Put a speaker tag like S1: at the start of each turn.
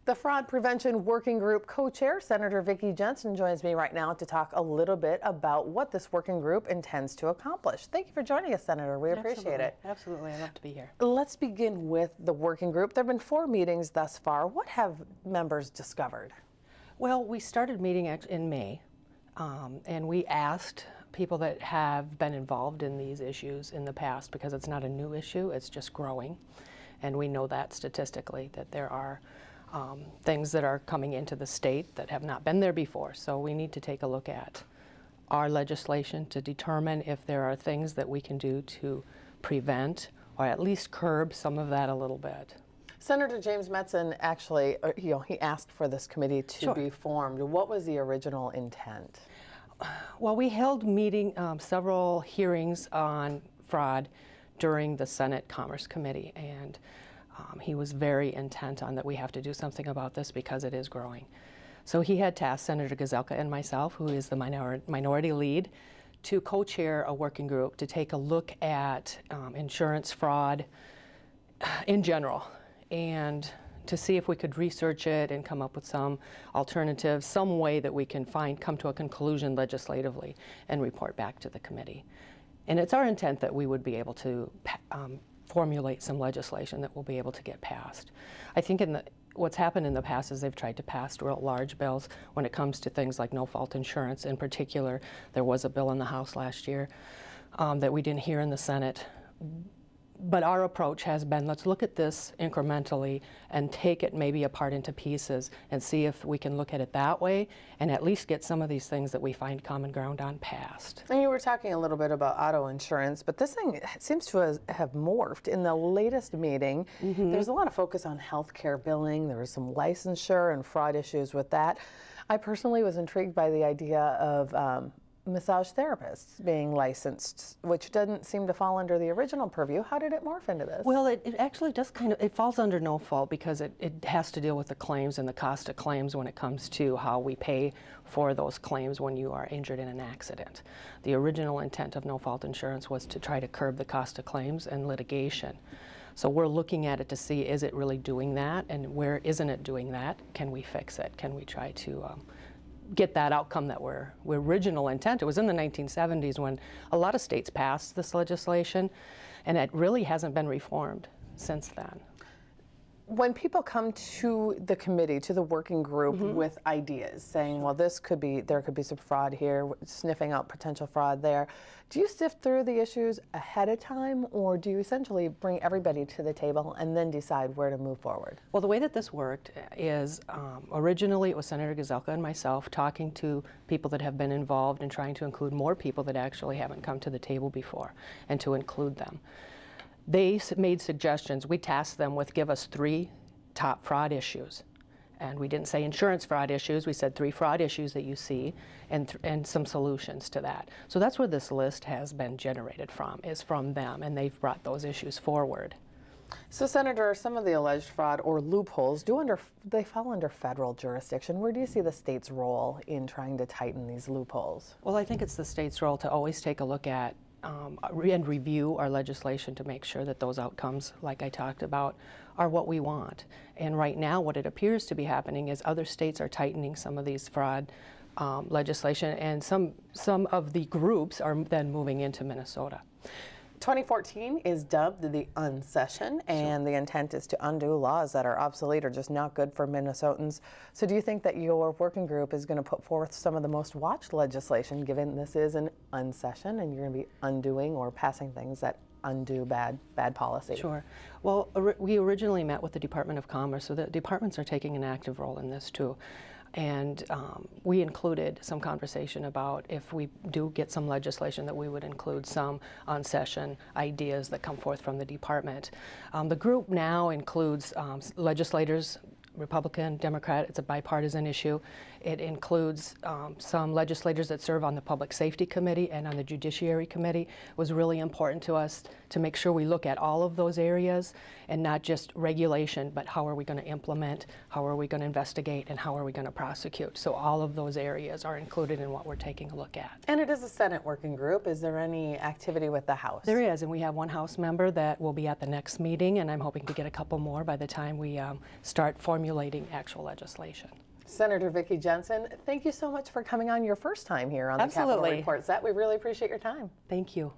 S1: The Fraud Prevention Working Group co-chair, Senator Vicky Jensen, joins me right now to talk a little bit about what this working group intends to accomplish. Thank you for joining us, Senator. We appreciate it.
S2: Absolutely. I'd love to be here.
S1: Let's begin with the working group. There have been 4 meetings thus far. What have members discovered?
S2: Well, we started meeting in May, and we asked people that have been involved in these issues in the past, because it's not a new issue, it's just growing. And we know that statistically, that there are things that are coming into the state that have not been there before. So we need to take a look at our legislation to determine if there are things that we can do to prevent or at least curb some of that a little bit.
S1: Senator James Metzen actually, he asked for this committee to be formed. What was the original intent?
S2: Well, we held several hearings on fraud during the Senate Commerce Committee, and he was very intent on that we have to do something about this because it is growing. So he had tasked Senator Gazelka and myself, who is the minority lead, to co-chair a working group to take a look at insurance fraud in general, and to see if we could research it and come up with some alternatives, some way that we can come to a conclusion legislatively and report back to the committee. And it's our intent that we would be able to formulate some legislation that will be able to get passed. I think what's happened in the past is they've tried to pass real large bills when it comes to things like no-fault insurance. In particular, there was a bill in the House last year that we didn't hear in the Senate. But our approach has been, let's look at this incrementally and take it maybe apart into pieces and see if we can look at it that way and at least get some of these things that we find common ground on passed.
S1: And you were talking a little bit about auto insurance, but this thing seems to have morphed. In the latest meeting, there was a lot of focus on health care billing. There was some licensure and fraud issues with that. I personally was intrigued by the idea of massage therapists being licensed, which doesn't seem to fall under the original purview. How did it morph into this?
S2: Well, it actually does it falls under no fault because it has to deal with the claims and the cost of claims when it comes to how we pay for those claims when you are injured in an accident. The original intent of no fault insurance was to try to curb the cost of claims and litigation. So we're looking at it to see, is it really doing that, and where isn't it doing that? Can we fix it? Can we try to get that outcome that we're original intent? It was in the 1970s when a lot of states passed this legislation, and it really hasn't been reformed since then.
S1: When people come to the committee, to the working group with ideas, saying, well, there could be some fraud here, sniffing out potential fraud there, do you sift through the issues ahead of time, or do you essentially bring everybody to the table and then decide where to move forward?
S2: Well, the way that this worked is originally it was Senator Gazelka and myself talking to people that have been involved and trying to include more people that actually haven't come to the table before, and to include them. They made suggestions. We tasked them with give us 3 top fraud issues. And we didn't say insurance fraud issues, we said 3 fraud issues that you see and some solutions to that. So that's where this list has been generated from, is from them, and they've brought those issues forward.
S1: So, Senator, some of the alleged fraud or loopholes, they fall under federal jurisdiction. Where do you see the state's role in trying to tighten these loopholes?
S2: Well, I think it's the state's role to always take a look at and review our legislation to make sure that those outcomes, like I talked about, are what we want. And right now, what it appears to be happening is other states are tightening some of these fraud legislation, and some of the groups are then moving into Minnesota.
S1: 2014 is dubbed the unsession, and the intent is to undo laws that are obsolete or just not good for Minnesotans. So do you think that your working group is going to put forth some of the most watched legislation, given this is an unsession and you're going to be undoing or passing things that undo bad policy?
S2: Sure. Well, we originally met with the Department of Commerce, so the departments are taking an active role in this too. And we included some conversation about if we do get some legislation that we would include some on-session ideas that come forth from the department. The group now includes legislators, Republican, Democrat. It's a bipartisan issue. It includes some legislators that serve on the Public Safety Committee and on the Judiciary Committee. It was really important to us to make sure we look at all of those areas and not just regulation, but how are we going to implement, how are we going to investigate, and how are we going to prosecute. So all of those areas are included in what we're taking a look at.
S1: And it is a Senate working group. Is there any activity with the House?
S2: There is, and we have one House member that will be at the next meeting, and I'm hoping to get a couple more by the time we start formulating actual legislation.
S1: Senator Vicky Jensen, thank you so much for coming on your first time here on the Capitol Report Set. We really appreciate your time.
S2: Thank you.